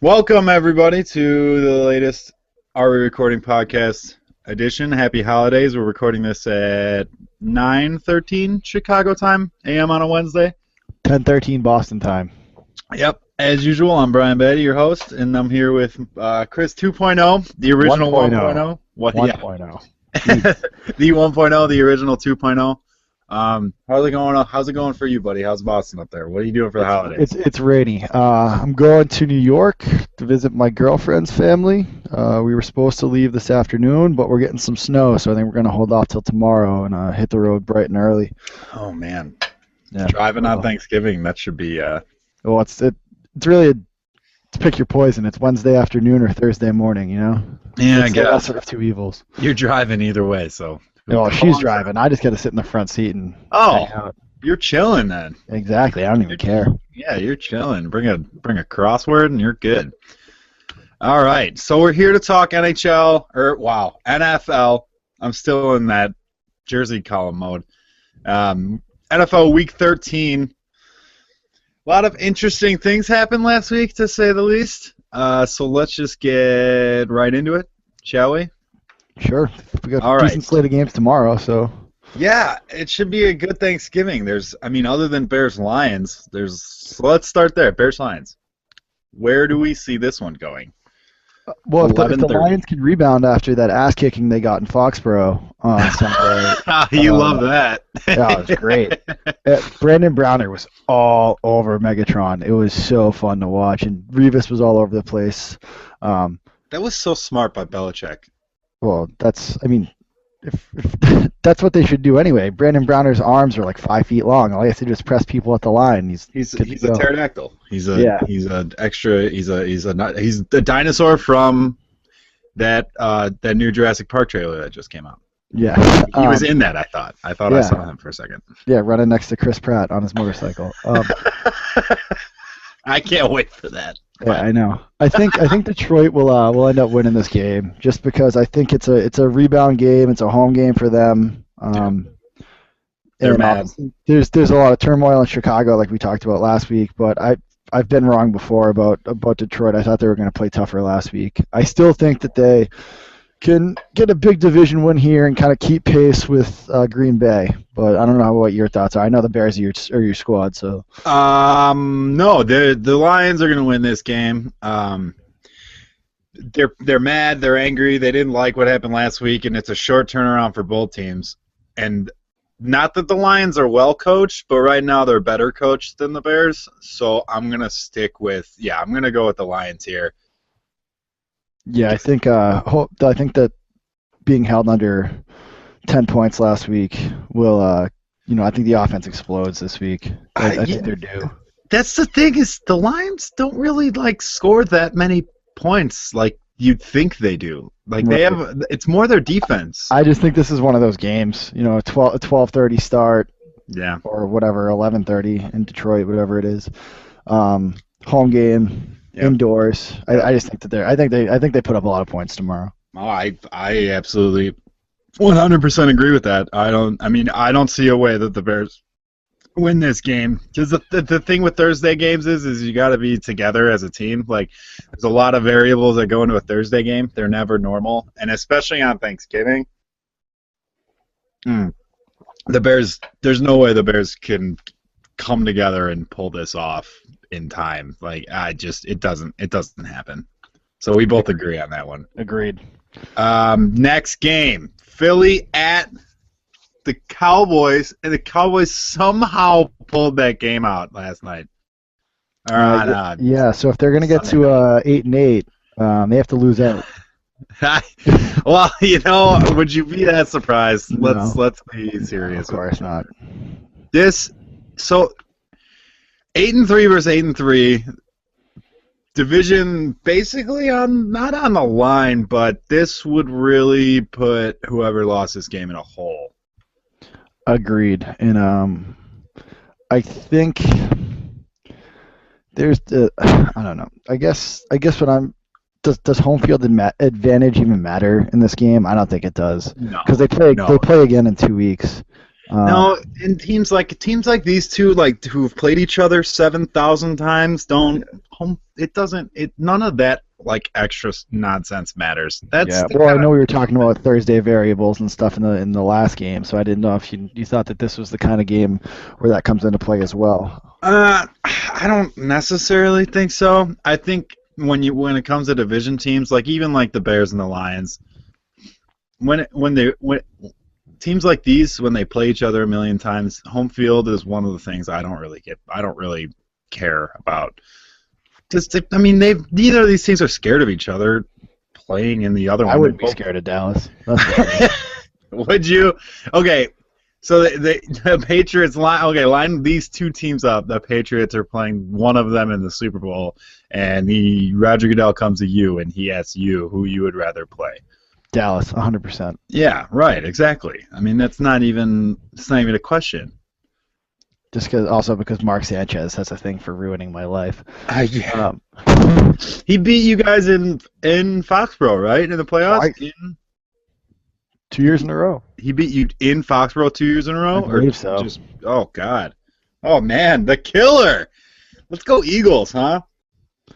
Welcome, everybody, to the latest Are We Recording podcast edition. Happy holidays. We're recording this at 9:13 Chicago time, a.m. on a Wednesday. 10:13 Boston time. Yep. As usual, I'm Brian Betty, your host, and I'm here with Chris 2.0, the original 1.0. 1.0. The 1.0, the original 2.0. How's it going? How's it going for you, buddy? How's Boston up there? What are you doing for the holidays? It's rainy. I'm going to New York to visit my girlfriend's family. We were supposed to leave this afternoon, but we're getting some snow, so I think we're going to hold off till tomorrow and hit the road bright and early. Oh man, Yeah. driving on Thanksgiving, that should be. Well, it's really to pick your poison. It's Wednesday afternoon or Thursday morning. Yeah, I It's the guess lesser of two evils. you're driving either way, so. Well, she's driving. I just got to sit in the front seat and Oh, hang out. you're chilling then. Exactly. I don't even care. Yeah, you're chilling. Bring a crossword and you're good. All right, so we're here to talk NFL. I'm still in that Jersey column mode. NFL Week 13. A lot of interesting things happened last week, to say the least. So let's just get right into it, shall we? Sure. We got All a right. decent slate of games tomorrow, so. Yeah, it should be a good Thanksgiving. Other than Bears-Lions, so let's start there. Bears-Lions. Where do we see this one going? Well, if the 11:30. Lions can rebound after that ass kicking they got in Foxborough on Sunday, You love that. yeah, it was great. Brandon Browner was all over Megatron. It was so fun to watch, and Revis was all over the place. That was so smart by Belichick. Well, if that's what they should do anyway. Brandon Browner's arms are like 5 feet long. All he has to do is press people at the line. He's good to a go. pterodactyl. He's the dinosaur from that new Jurassic Park trailer that just came out. Yeah, He was in that. I thought I yeah. saw him for a second. yeah, running next to Chris Pratt on his motorcycle. I can't wait for that. Yeah, I know. I think Detroit will end up winning this game just because I think it's a rebound game. It's a home game for them. They're and mad. There's a lot of turmoil in Chicago, like we talked about last week. But I've been wrong before about Detroit. I thought they were going to play tougher last week. I still think that they can get a big division win here and kind of keep pace with Green Bay. But I don't know what your thoughts are. I know the Bears are your squad, so. No, the Lions are going to win this game. They're mad, they're angry, they didn't like what happened last week, and it's a short turnaround for both teams. And not that the Lions are well coached, but right now they're better coached than the Bears. So I'm going to go with the Lions here. Yeah, I think that being held under 10 points last week will, I think the offense explodes this week. I think they're due. That's the thing is the Lions don't really score that many points like you'd think they do. They have it's more their defense. I just think this is one of those games, a 12:30 start. Yeah. Or whatever, 11:30 in Detroit, whatever it is. Home game. Yep. Indoors. I just think that I think they put up a lot of points tomorrow. Oh, I absolutely 100% agree with that. I don't see a way that the Bears win this game. Because the thing with Thursday games is you got to be together as a team. There's a lot of variables that go into a Thursday game. They're never normal, and especially on Thanksgiving. The Bears. There's no way the Bears can come together and pull this off in time. It doesn't happen. So we both agree on that one. Agreed. Next game, Philly at the Cowboys, and the Cowboys somehow pulled that game out last night. Yeah, so if they're going to get to 8-8, they have to lose out. Well, would you be that surprised? No. Let's be serious. Of course not. So 8-3 versus 8-3. Division basically not on the line, but this would really put whoever lost this game in a hole. Agreed. And I think there's I don't know. I guess what I'm does home field advantage even matter in this game? I don't think it does. No. Because they play again in 2 weeks. No, and teams like these two, like who've played each other 7,000 times, don't home. It doesn't. It none of that like extra nonsense matters. That's Yeah. Well, I know we were talking about Thursday variables and stuff in the last game, so I didn't know if you thought that this was the kind of game where that comes into play as well. I don't necessarily think so. I think when it comes to division teams, like even like the Bears and the Lions, when teams like these, when they play each other a million times, home field is one of the things I don't really care about. Just, I mean, neither of these teams are scared of each other playing in the other one. I wouldn't be scared of Dallas. Would you? Okay, so the Patriots line these two teams up. The Patriots are playing one of them in the Super Bowl, and Roger Goodell comes to you and he asks you who you would rather play. Dallas, 100%. Yeah, right, exactly. I mean, it's not even a question. Just because Mark Sanchez has a thing for ruining my life. Yeah. He beat you guys in Foxborough, right? In the playoffs? 2 years in a row. He beat you in Foxborough 2 years in a row? I believe so. Oh, God. Oh, man, the killer. Let's go Eagles, huh?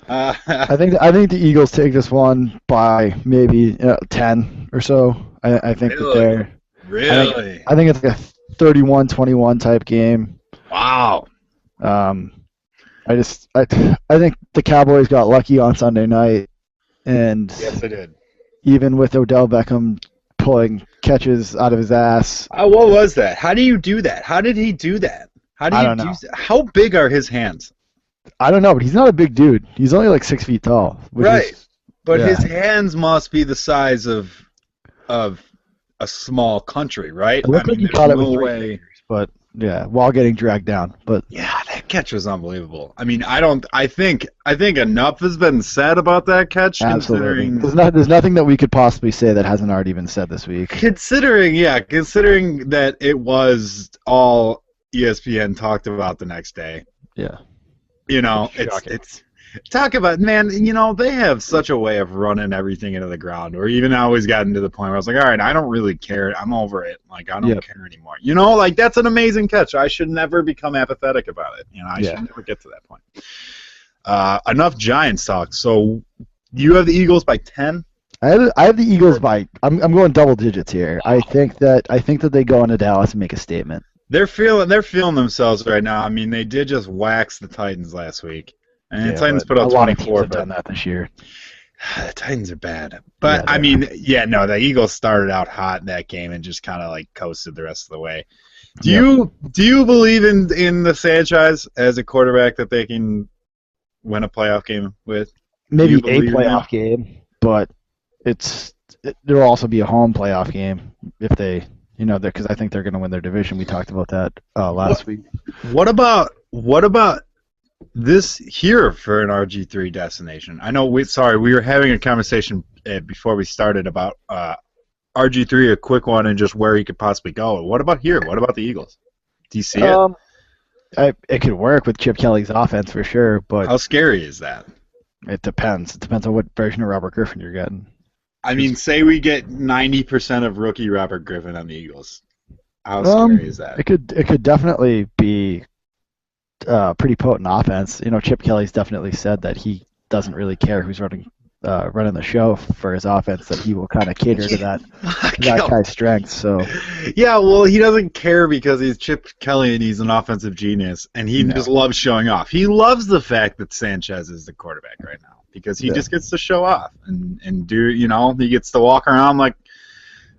I think the Eagles take this one by maybe 10 or so. I think really? that they're... Really? I think it's like a 31-21 type game. Wow. I think the Cowboys got lucky on Sunday night, and yes, they did. Even with Odell Beckham pulling catches out of his ass. What was that? How do you do that? How did he do that? I don't know. How big are his hands? I don't know, but he's not a big dude. He's only like 6 feet tall. Right. But his hands must be the size of a small country, right? It looked like he caught it with no 3 way. fingers, but yeah, while getting dragged down. But yeah, that catch was unbelievable. I mean, I think enough has been said about that catch. Absolutely. Considering there's nothing that we could possibly say that hasn't already been said this week. Considering that it was all ESPN talked about the next day. Yeah. You know, it's talk about, man, you know, they have such a way of running everything into the ground, or even I always gotten to the point where I was like, all right, I don't really care. I'm over it. Like, I don't care anymore. You know, like, that's an amazing catch. I should never become apathetic about it. You know, I should never get to that point. Enough Giants talk. So you have the Eagles by 10? I have the Eagles by, I'm going double digits here. Wow. I think that they go into Dallas and make a statement. They're feeling themselves right now. I mean, they did just wax the Titans last week. And the Titans put up 24. A lot of teams have done that this year. The Titans are bad. But, I mean, the Eagles started out hot in that game and just kind of, like, coasted the rest of the way. Do you believe in the Sanchez as a quarterback that they can win a playoff game with? Maybe a playoff game, but there'll also be a home playoff game if they, because I think they're going to win their division. We talked about that last week. What about this here for an RG3 destination? I know we were having a conversation before we started about RG3, a quick one, and just where he could possibly go. What about here? What about the Eagles? Do you see it? It could work with Chip Kelly's offense for sure, but how scary is that? It depends. It depends on what version of Robert Griffin you're getting. I mean, say we get 90% of rookie Robert Griffin on the Eagles. How scary is that? It could definitely be pretty potent offense. Chip Kelly's definitely said that he doesn't really care who's running the show for his offense, that he will kind of cater to that guy's strengths. So yeah, well, he doesn't care because he's Chip Kelly and he's an offensive genius, and he just loves showing off. He loves the fact that Sanchez is the quarterback right now because he just gets to show off and do, he gets to walk around like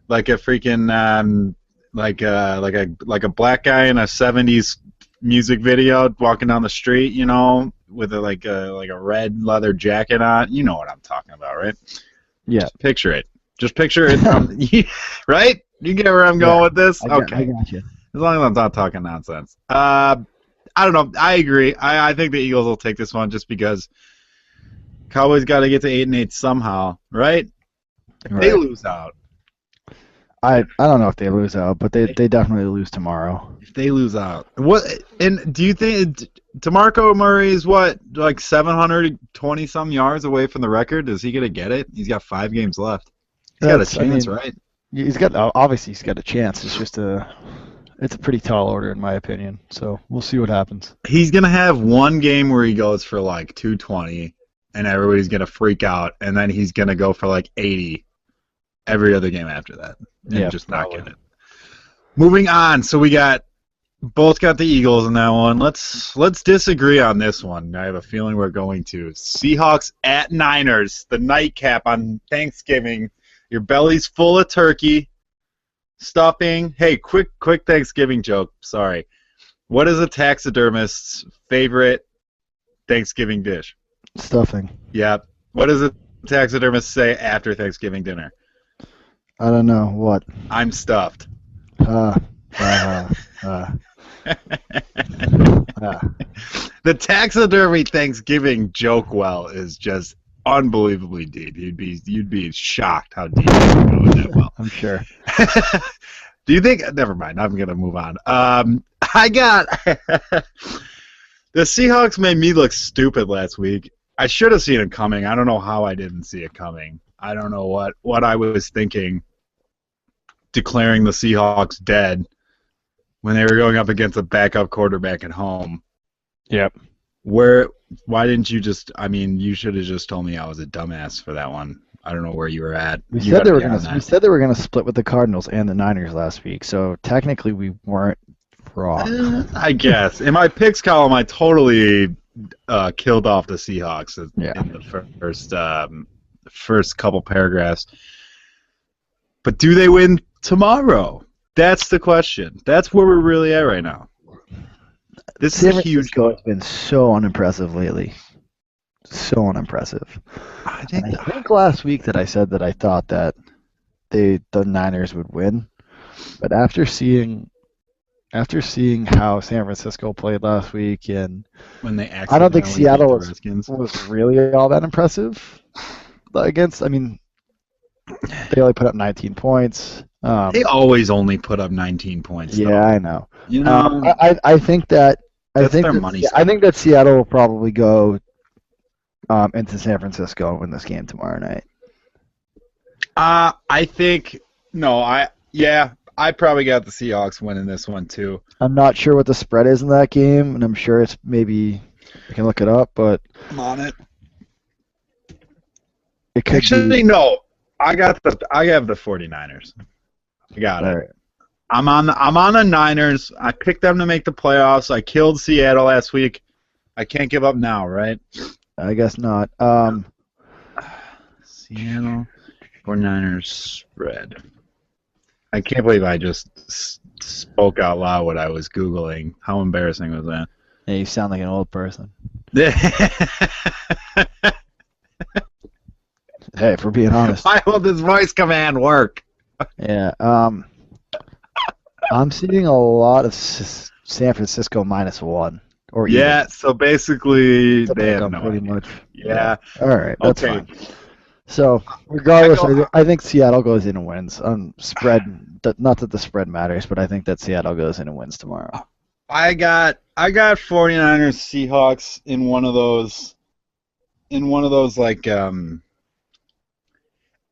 a freaking like a black guy in a 70s music video walking down the street, with a red leather jacket on. You know what I'm talking about, right? Yeah. Just picture it. Right? You get where I'm going with this? Okay. I got you. As long as I'm not talking nonsense. I don't know. I agree. I think the Eagles will take this one just because Cowboys got to get to 8-8 somehow, right? If they lose out. I don't know if they lose out, but they definitely lose tomorrow. If they lose out, and do you think DeMarco Murray is like 720 some yards away from the record? Is he gonna get it? He's got 5 games left. He's got a chance, right? He's got a chance. It's it's a pretty tall order in my opinion. So we'll see what happens. He's going to have one game where he goes for like 220, and everybody's going to freak out, and then he's going to go for like 80 every other game after that, and just not get it. Moving on, so we both got the Eagles in that one. Let's disagree on this one. I have a feeling we're going to. Seahawks at Niners, the nightcap on Thanksgiving. Your belly's full of turkey, stuffing. Hey, quick Thanksgiving joke. Sorry. What is a taxidermist's favorite Thanksgiving dish? Stuffing. Yep. What does a taxidermist say after Thanksgiving dinner? I don't know. What? I'm stuffed. The taxidermy Thanksgiving joke well is just unbelievably deep. You'd be shocked how deep you can go with that well. I'm sure. Do you think? Never mind. I'm gonna move on. I got the Seahawks made me look stupid last week. I should have seen it coming. I don't know how I didn't see it coming. I don't know what I was thinking, declaring the Seahawks dead when they were going up against a backup quarterback at home. Yep. Why didn't you just? I mean, you should have just told me I was a dumbass for that one. I don't know where you were at. We said they were gonna split with the Cardinals and the Niners last week, so technically we weren't wrong. I guess in my picks column, I totally killed off the Seahawks in the first couple paragraphs. But do they win tomorrow? That's the question. That's where we're really at right now. This is a huge. It's been so unimpressive lately. So unimpressive. I think last week that I said that I thought that the Niners would win, but after seeing how San Francisco played last week, and when they I don't think Seattle was really all that impressive against. I mean, they only put up 19 points. They always only put up 19 points. Yeah, though. I know. You know, I think that I think that Seattle will probably go into San Francisco and win this game tomorrow night. I think I probably got the Seahawks winning this one too. I'm not sure what the spread is in that game, and I'm sure it's maybe I can look it up, but I'm on it. It could Actually, no. I have the 49ers. I got it. Right. I'm on the Niners. I picked them to make the playoffs. I killed Seattle last week. I can't give up now, right? I guess not. Seattle 49ers spread. I can't believe I just spoke out loud what I was Googling. How embarrassing was that? Yeah, you sound like an old person. Hey, if we're being honest. Why will this voice command work? Yeah. I'm seeing a lot of San Francisco -1. Or yeah, so basically they have no pretty idea. much. Yeah. All right, that's fine. So regardless, I think Seattle goes in and wins. Spread. Not that the spread matters, but I think that Seattle goes in and wins tomorrow. I got 49ers Seahawks in one of those like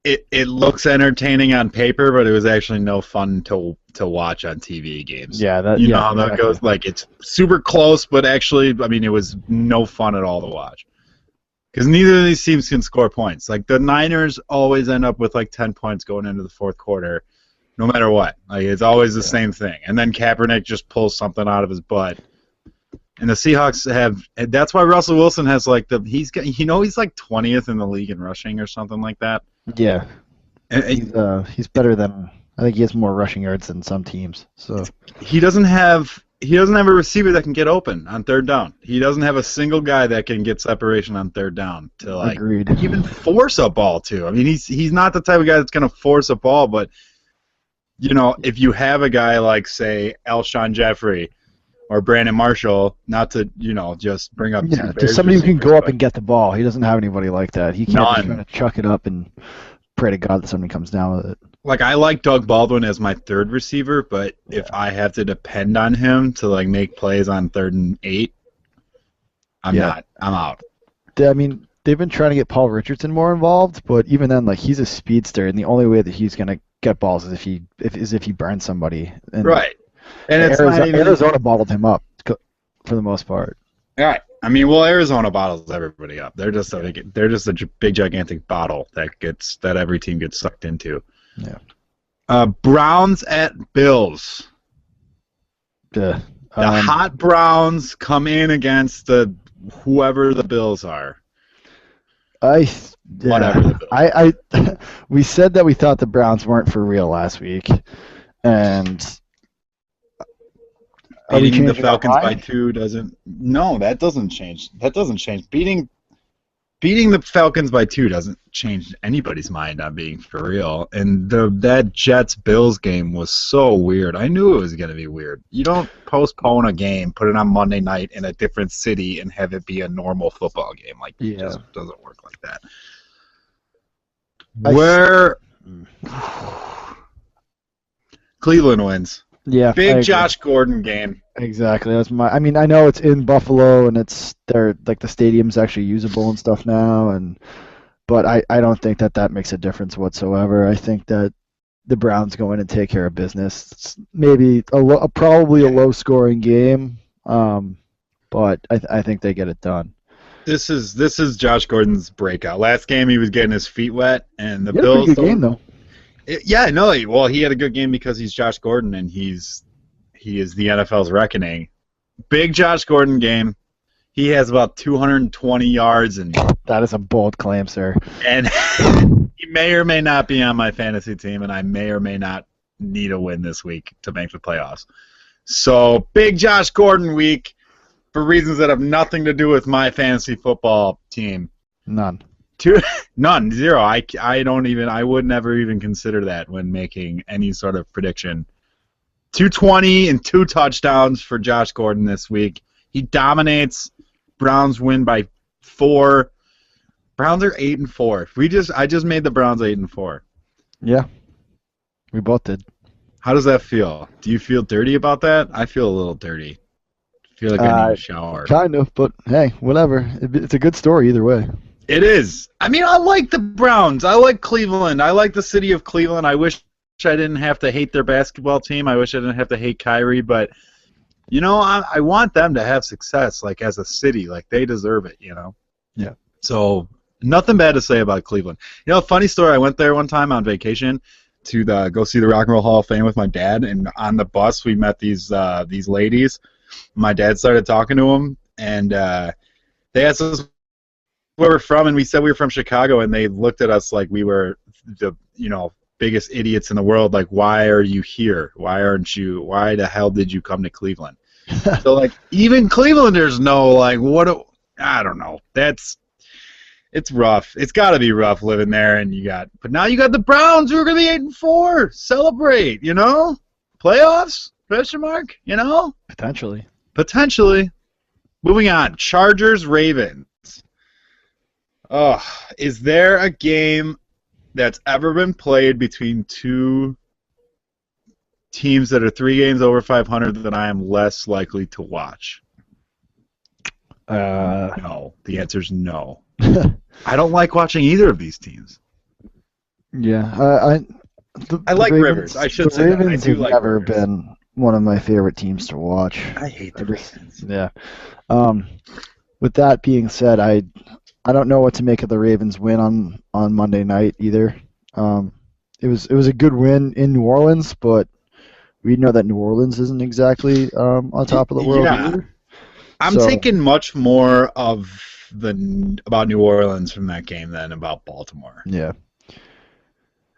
it looks entertaining on paper, but it was actually no fun to watch on TV games. Yeah, know how that goes. Like it's super close, but actually, I mean, it was no fun at all to watch because neither of these teams can score points. Like the Niners always end up with like 10 points going into the fourth quarter, no matter what. Like it's always the same thing, and then Kaepernick just pulls something out of his butt. And the Seahawks and that's why Russell Wilson has like he's like 20th in the league in rushing or something like that. Yeah, he's better than I think he has more rushing yards than some teams. So he doesn't have a receiver that can get open on third down. He doesn't have a single guy that can get separation on third down to like even force a ball to. I mean, he's not the type of guy that's going to force a ball, but you know, if you have a guy like say Alshon Jeffrey or Brandon Marshall, not to, just bring up just somebody who can go up and get the ball. He doesn't have anybody like that. He can't just kind of chuck it up and pray to God that somebody comes down with it. Like, I like Doug Baldwin as my third receiver, but if I have to depend on him to, like, make plays on 3rd and 8, I'm not. I'm out. I mean, they've been trying to get Paul Richardson more involved, but even then, like, he's a speedster, and the only way that he's going to get balls is if he burns somebody. And right. And it's not even Arizona bottled him up for the most part. all right. I mean, well, Arizona bottles everybody up. They're just a big gigantic bottle that every team gets sucked into. Yeah. Browns at Bills. The hot Browns come in against whoever the Bills are. Whatever the Bills. We said that we thought the Browns weren't for real last week, and beating the Falcons by 2 doesn't. No, that doesn't change. That doesn't change. Beating the Falcons by 2 doesn't change anybody's mind on being for real. And that Jets-Bills game was so weird. I knew it was going to be weird. You don't postpone a game, put it on Monday night in a different city, and have it be a normal football game. It just doesn't work like that. Cleveland wins. Yeah, big Josh Gordon game. Exactly. That's I mean, I know it's in Buffalo and the stadium's actually usable and stuff now, but I don't think that makes a difference whatsoever. I think that the Browns go in and take care of business. It's maybe probably a low-scoring game, but I think they get it done. This is Josh Gordon's breakout. Last game he was getting his feet wet, and the Bills. He had a good game though. Well, he had a good game because he's Josh Gordon and he is the NFL's reckoning. Big Josh Gordon game. He has about 220 yards and that is a bold claim, sir. And he may or may not be on my fantasy team, and I may or may not need a win this week to make the playoffs. So big Josh Gordon week for reasons that have nothing to do with my fantasy football team. None. None. Zero. I would never even consider that when making any sort of prediction. 220 and 2 touchdowns for Josh Gordon this week. He dominates. Browns win by 4. Browns are 8-4. I just made the Browns 8-4. Yeah. We both did. How does that feel? Do you feel dirty about that? I feel a little dirty. I feel like I need a shower. Kind of, but hey, whatever. It's a good story either way. It is. I mean, I like the Browns. I like Cleveland. I like the city of Cleveland. I wish I didn't have to hate their basketball team. I wish I didn't have to hate Kyrie. But, I want them to have success, as a city. They deserve it, Yeah. So, nothing bad to say about Cleveland. Funny story, I went there one time on vacation to go see the Rock and Roll Hall of Fame with my dad. And on the bus, we met these ladies. My dad started talking to them, and they asked us where we're from, and we said we were from Chicago, and they looked at us like we were the biggest idiots in the world. Why are you here? Why the hell did you come to Cleveland? So even Clevelanders know I don't know. It's rough. It's got to be rough living there, but now you got the Browns who are going to be 8-4. Celebrate, playoffs? Question mark? Potentially. Moving on. Chargers Ravens. Is there a game that's ever been played between two teams that are 3 games over 500 that I am less likely to watch? No. The answer is no. I don't like watching either of these teams. Yeah, I like Rivers. I should say that. I do like never Rivers. Been one of my favorite teams to watch. I hate the Ravens. Yeah. With that being said, I don't know what to make of the Ravens win on Monday night either. It was a good win in New Orleans, but we know that New Orleans isn't exactly on top of the world either. I'm taking much more about New Orleans from that game than about Baltimore. Yeah.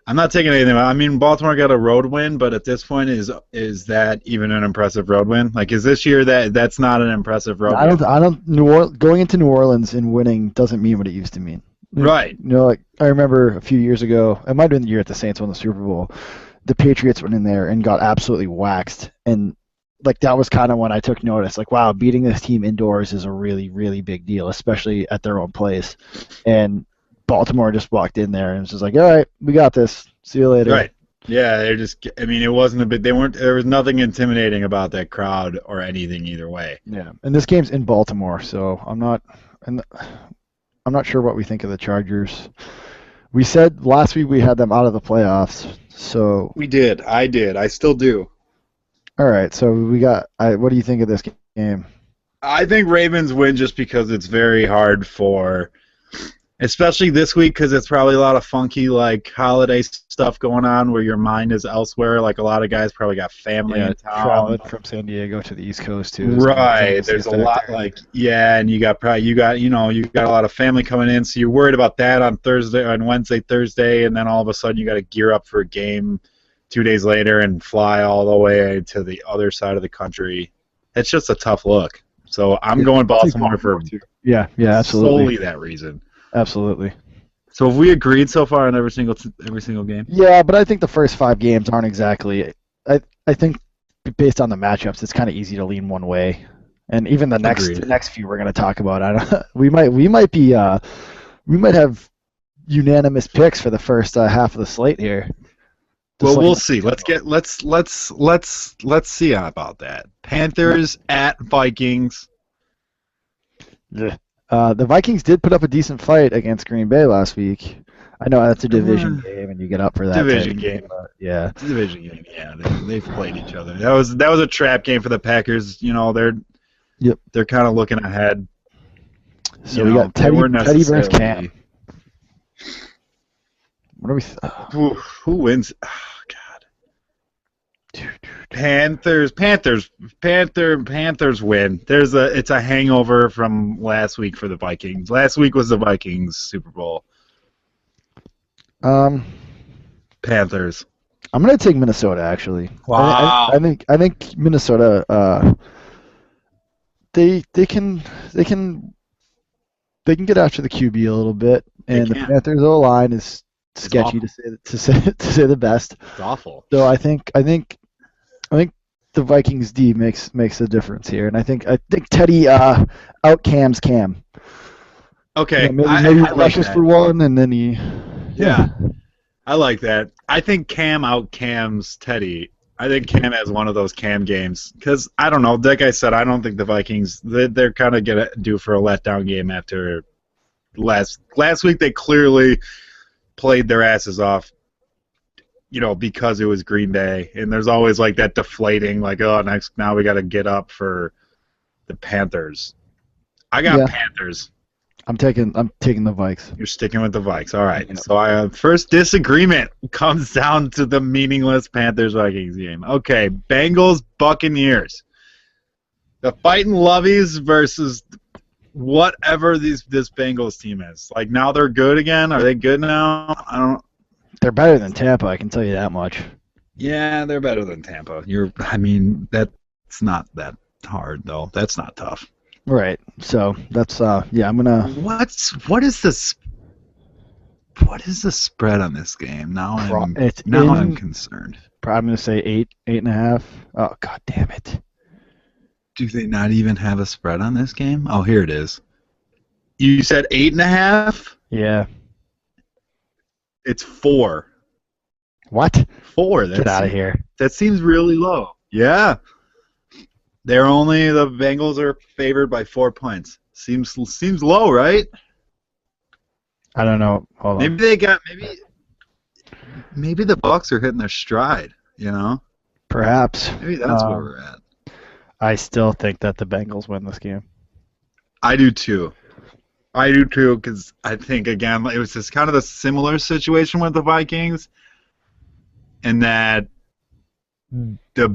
I'm not taking anything. I mean, Baltimore got a road win, but at this point, is that even an impressive road win? Is this year that's not an impressive road win? Going into New Orleans and winning doesn't mean what it used to mean. Right. I remember a few years ago, it might have been the year that the Saints won the Super Bowl, the Patriots went in there and got absolutely waxed, and that was kind of when I took notice. Wow, beating this team indoors is a really, really big deal, especially at their own place. And Baltimore just walked in there and was just all right, we got this. See you later. Right. Yeah, it wasn't there was nothing intimidating about that crowd or anything either way. Yeah. And this game's in Baltimore, so I'm not sure what we think of the Chargers. We said last week we had them out of the playoffs, so we did. I did. I still do. All right, so we got. What do you think of this game? I think Ravens win just because it's very hard for, especially this week, because it's probably a lot of funky like holiday stuff going on where your mind is elsewhere. Like a lot of guys probably got family Yeah, in town. traveling from San Diego to the East Coast too. So Right. it's There's a a lot factor. like yeah, and you got a lot of family coming in, so you're worried about that on Wednesday, Thursday, and then all of a sudden you got to gear up for a game 2 days later and fly all the way to the other side of the country. It's just a tough look. So I'm going Baltimore for Yeah, yeah, absolutely, solely that reason. absolutely. So have we agreed so far on every single game? Yeah, but I think the first 5 games aren't exactly. I think based on the matchups, it's kind of easy to lean one way, and even the Agreed. next few we're going to talk about. I don't, we might have unanimous picks for the first half of the slate here. Well, we'll see. Let's see about that. Panthers at Vikings. The Vikings did put up a decent fight against Green Bay last week. I know that's a division game, and you get up for that Division type of game. but yeah. It's a division game. Yeah, they've played each other. That was a trap game for the Packers. You know, they're kind of looking ahead. So we got Teddy versus Cam. What are we? Who wins? Oh, God. Panthers win. It's a hangover from last week for the Vikings. Last week was the Vikings Super Bowl. Panthers. I'm gonna take Minnesota actually. Wow. I think Minnesota. They can get after the QB a little bit, and the Panthers O line is sketchy to say the best. It's awful. So I think the Vikings D makes a difference here, and I think Teddy outcams Cam. Okay, maybe I rushes like for one, and then he. Yeah, I like that. I think Cam outcams Teddy. I think Cam has one of those Cam games because I don't know. Like I said, I don't think the Vikings they're kind of gonna due for a letdown game after last week. They clearly played their asses off, you know, because it was Green Bay, and there's always like that deflating, like now we got to get up for the Panthers. I got Panthers. I'm taking the Vikes. You're sticking with the Vikes. All right. So our first disagreement comes down to the meaningless Panthers-Vikings game. Okay, Bengals-Buccaneers. The Fighting Lovies versus whatever this Bengals team is. Like, now they're good again? Are they good now? I don't. They're better than Tampa, I can tell you that much. Yeah, they're better than Tampa. That's not that hard, though. That's not tough. Right. So that's I'm gonna. What is this? What is the spread on this game? Now I'm concerned. I'm gonna say 8.5. Oh, god damn it! Do they not even have a spread on this game? Oh, here it is. You said 8.5? Yeah. It's 4. What? 4. Get out of here. That seems really low. Yeah. The Bengals are favored by 4 points. Seems low, right? I don't know. Hold on. Maybe the Bucs are hitting their stride, you know? Perhaps. Maybe that's where we're at. I still think that the Bengals win this game. I do too, because I think, again, it was just kind of a similar situation with the Vikings, and that the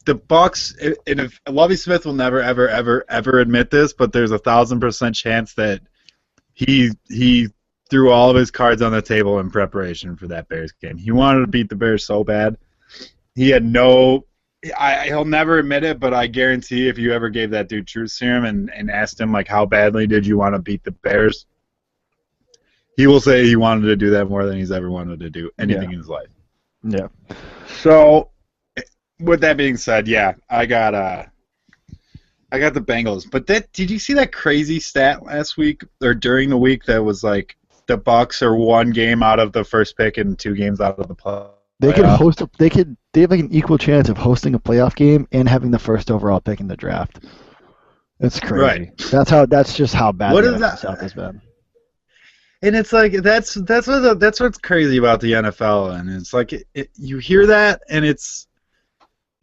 Bucs, and if Lovie Smith will never ever admit this, but there's 1,000% chance that he threw all of his cards on the table in preparation for that Bears game. He wanted to beat the Bears so bad. He had he'll never admit it, but I guarantee if you ever gave that dude truth serum and asked him like how badly did you want to beat the Bears, he will say he wanted to do that more than he's ever wanted to do anything in his life. Yeah. So, with that being said, yeah, I got the Bengals. But did you see that crazy stat last week or during the week that was like the Bucs are 1 game out of the first pick and 2 games out of the playoff? They could host. They have like an equal chance of hosting a playoff game and having the first overall pick in the draft. It's crazy. Right. That's just how bad What the is that? South has been. And it's like that's what's crazy about the NFL, and it's like you hear that, and it's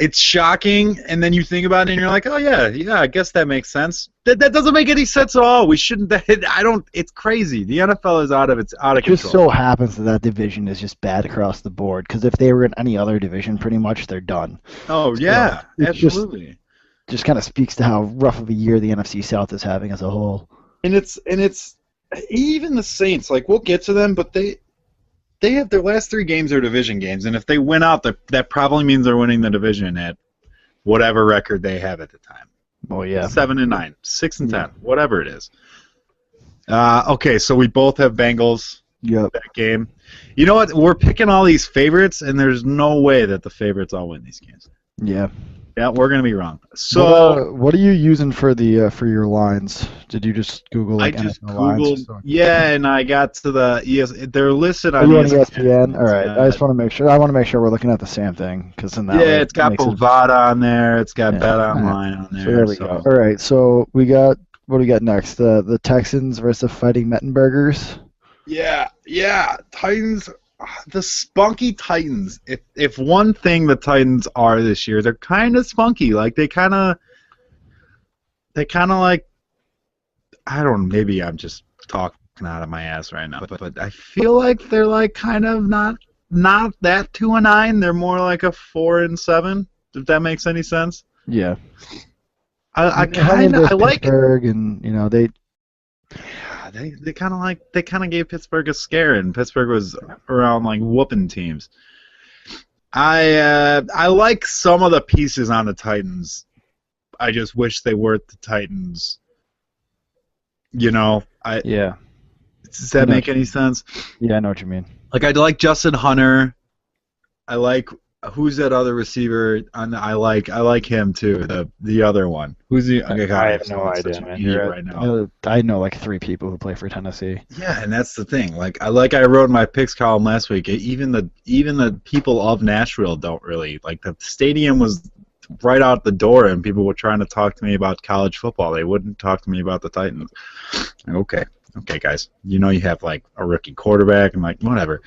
it's shocking, and then you think about it, and you're like, oh yeah, I guess that makes sense. That doesn't make any sense at all. We shouldn't. I don't. It's crazy. The NFL is out of control. It just so happens that division is just bad across the board. Because if they were in any other division, pretty much they're done. Oh yeah, so absolutely. Just kind of speaks to how rough of a year the NFC South is having as a whole. And it's even the Saints. Like we'll get to them, but they have their last 3 games are division games, and if they win out, that probably means they're winning the division at whatever record they have at the time. Oh yeah, 7-9, 6-10, whatever it is. Okay, so we both have Bengals. Yep. That game. You know what? We're picking all these favorites, and there's no way that the favorites all win these games. Yeah. Yeah, we're gonna be wrong. So, what are you using for for your lines? Did you just Google I like just NFL googled, lines? yeah, and I got to the they're listed Are on you on ESPN. ESPN? All right. I just want to make sure. I want to make sure we're looking at the same thing, because in that way, It's got makes it- Bovada on there. It's got Yeah. Bet Online on there. So there we go. All right. So we got what do we got next? The Texans versus the Fighting Mettenbergers. Yeah. Titans, the spunky Titans. If one thing the Titans are this year, they're kind of spunky. Like they kind of like, I don't know. Maybe I'm just talking out of my ass right now, but I feel like they're like kind of not that 2-9. They're more like a 4-7. If that makes any sense. Yeah. I like Pittsburgh, and they kind of gave Pittsburgh a scare, and Pittsburgh was around like whooping teams. I like some of the pieces on the Titans. I just wish they weren't the Titans. Yeah. Does that make any sense? Yeah, I know what you mean. Like I like Justin Hunter. I like who's that other receiver? I like him too. The other one. Who's the? I have no idea, man. Right now. I know like 3 people who play for Tennessee. Yeah, and that's the thing. Like I wrote in my picks column last week. Even the people of Nashville don't really like. The stadium was right out the door, and people were trying to talk to me about college football. They wouldn't talk to me about the Titans. Okay, guys. You have like a rookie quarterback, and like whatever.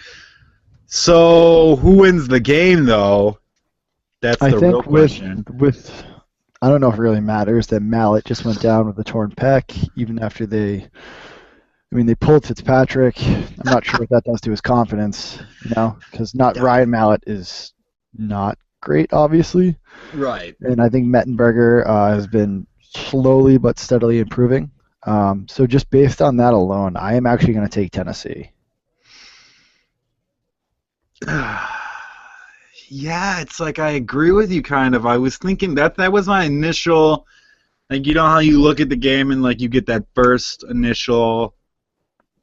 So who wins the game, though? That's the real question. I don't know if it really matters that Mallett just went down with a torn pec, even after they pulled Fitzpatrick. I'm not sure what that does to his confidence, because Ryan Mallett is not great, obviously. Right. And I think Mettenberger has been slowly but steadily improving. So just based on that alone, I am actually going to take Tennessee. Yeah, it's like I agree with you kind of. I was thinking that was my initial, like, how you look at the game and like you get that first initial,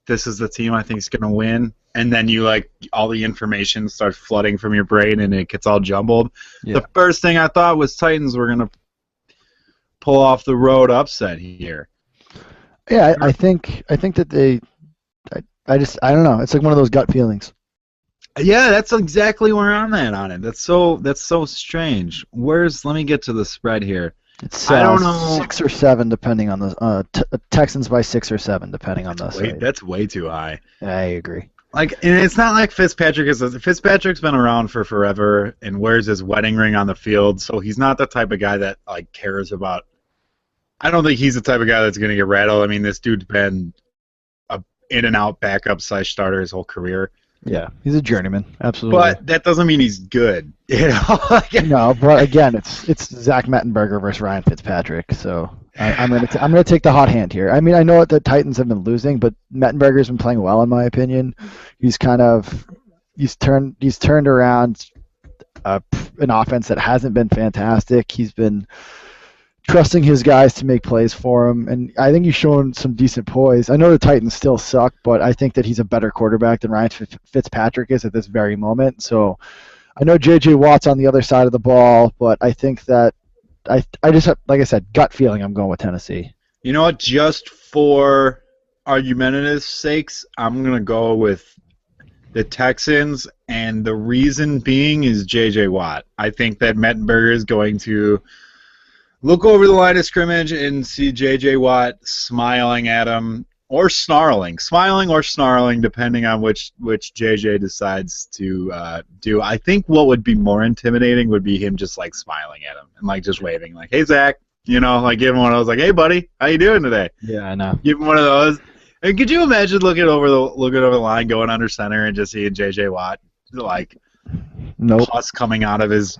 this is the team I think is going to win, and then you like all the information starts flooding from your brain and it gets all jumbled. Yeah. The first thing I thought was Titans were going to pull off the road upset here. Yeah, I think that I don't know. It's like one of those gut feelings. Yeah, that's exactly where I'm at on it. That's so strange. Let me get to the spread here. It's I don't know, 6 or 7 depending on the Texans by 6 or 7 depending on the side. That's way too high. I agree. Like, and it's not like Fitzpatrick's been around for forever and wears his wedding ring on the field, so he's not the type of guy that like cares about. I don't think he's the type of guy that's going to get rattled. I mean, this dude's been a in and out backup / starter his whole career. Yeah, he's a journeyman, absolutely. But that doesn't mean he's good, No, but again, it's Zach Mettenberger versus Ryan Fitzpatrick, so I'm gonna take the hot hand here. I mean, I know that the Titans have been losing, but Mettenberger's been playing well in my opinion. He's turned around an offense that hasn't been fantastic. He's been trusting his guys to make plays for him, and I think he's shown some decent poise. I know the Titans still suck, but I think that he's a better quarterback than Ryan Fitzpatrick is at this very moment. So I know J.J. Watt's on the other side of the ball, but I think that I just have, like I said, gut feeling I'm going with Tennessee. You know what? Just for argumentative sakes, I'm going to go with the Texans, and the reason being is J.J. Watt. I think that Mettenberger is going to look over the line of scrimmage and see J.J. Watt smiling at him, or smiling or snarling, depending on which JJ decides to do. I think what would be more intimidating would be him just like smiling at him and like just waving, like, "Hey Zach," like give him one of those, like, "Hey buddy, how you doing today?" Yeah, I know. Give him one of those. And could you imagine looking over the line, going under center, and just seeing JJ Watt, like, Nope. pus coming out of his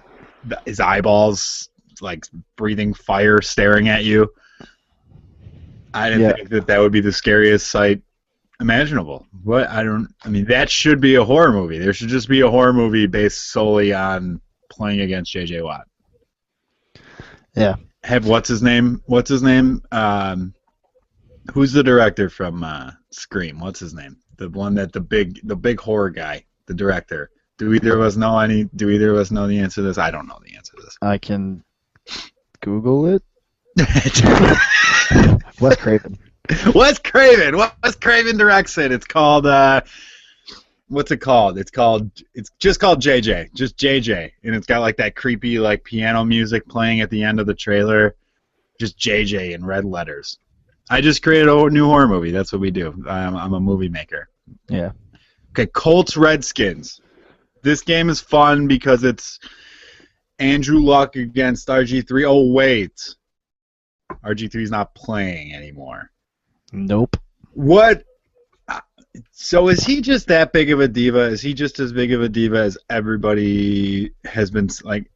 eyeballs, like breathing fire, staring at you? I didn't think that would be the scariest sight imaginable. That should be a horror movie. There should just be a horror movie based solely on playing against JJ Watt. Yeah. What's his name? Who's the director from Scream? What's his name? The one that the big horror guy, the director. Do either of us know the answer to this? I don't know the answer to this. I can Google it. Wes Craven. Wes Craven directs it. It's called what's it called? It's just called JJ. Just JJ. And it's got like that creepy like piano music playing at the end of the trailer. Just JJ in red letters. I just created a new horror movie. That's what we do. I'm a movie maker. Yeah. Okay, Colts Redskins. This game is fun because it's Andrew Luck against RG3. Oh wait. RG3's not playing anymore. Nope. What? So is he just that big of a diva? Is he just as big of a diva as everybody has been? Like,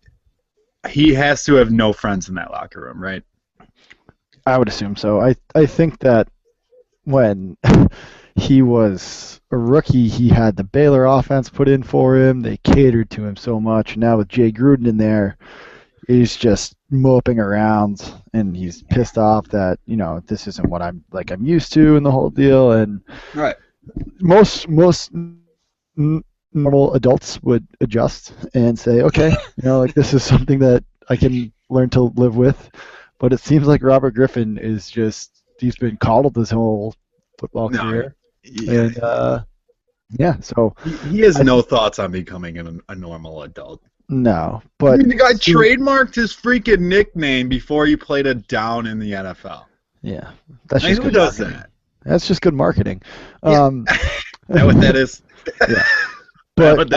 he has to have no friends in that locker room, right? I would assume so. I think that when he was a rookie, he had the Baylor offense put in for him. They catered to him so much. Now with Jay Gruden in there, he's just moping around, and he's pissed off that this isn't what I'm used to in the whole deal. And right, most normal adults would adjust and say, okay, this is something that I can learn to live with. But it seems like Robert Griffin he's been coddled his whole football career. Yeah. And so he has no thoughts on becoming a normal adult. No, but the guy trademarked his freaking nickname before he played a down in the NFL. Yeah, that's just who does that? That's just good marketing. Yeah. Is that what that is? Yeah. But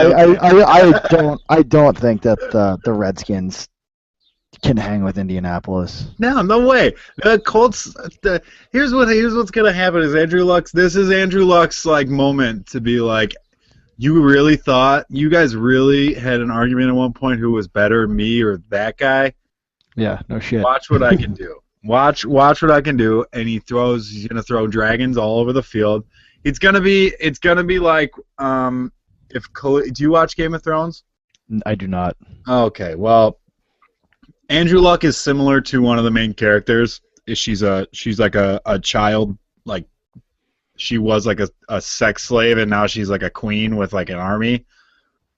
I don't think that the Redskins can hang with Indianapolis. No way. The Colts. Here's what's gonna happen is this is Andrew Luck's like moment to be like, you guys really had an argument at one point who was better, me or that guy? Yeah, no shit. Watch what I can do. Watch what I can do. And he's gonna throw dragons all over the field. It's gonna be like do you watch Game of Thrones? I do not. Okay, well, Andrew Luck is similar to one of the main characters. She's like a child, like she was like a sex slave, and now she's like a queen with like an army,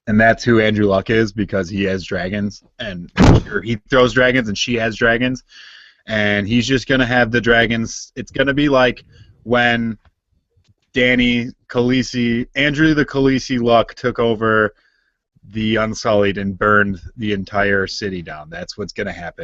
and that's who Andrew Luck is because he has dragons, or he throws dragons and she has dragons, and he's just gonna have the dragons. It's gonna be like when Andrew the Khaleesi Luck took over the Unsullied and burned the entire city down. That's what's gonna happen.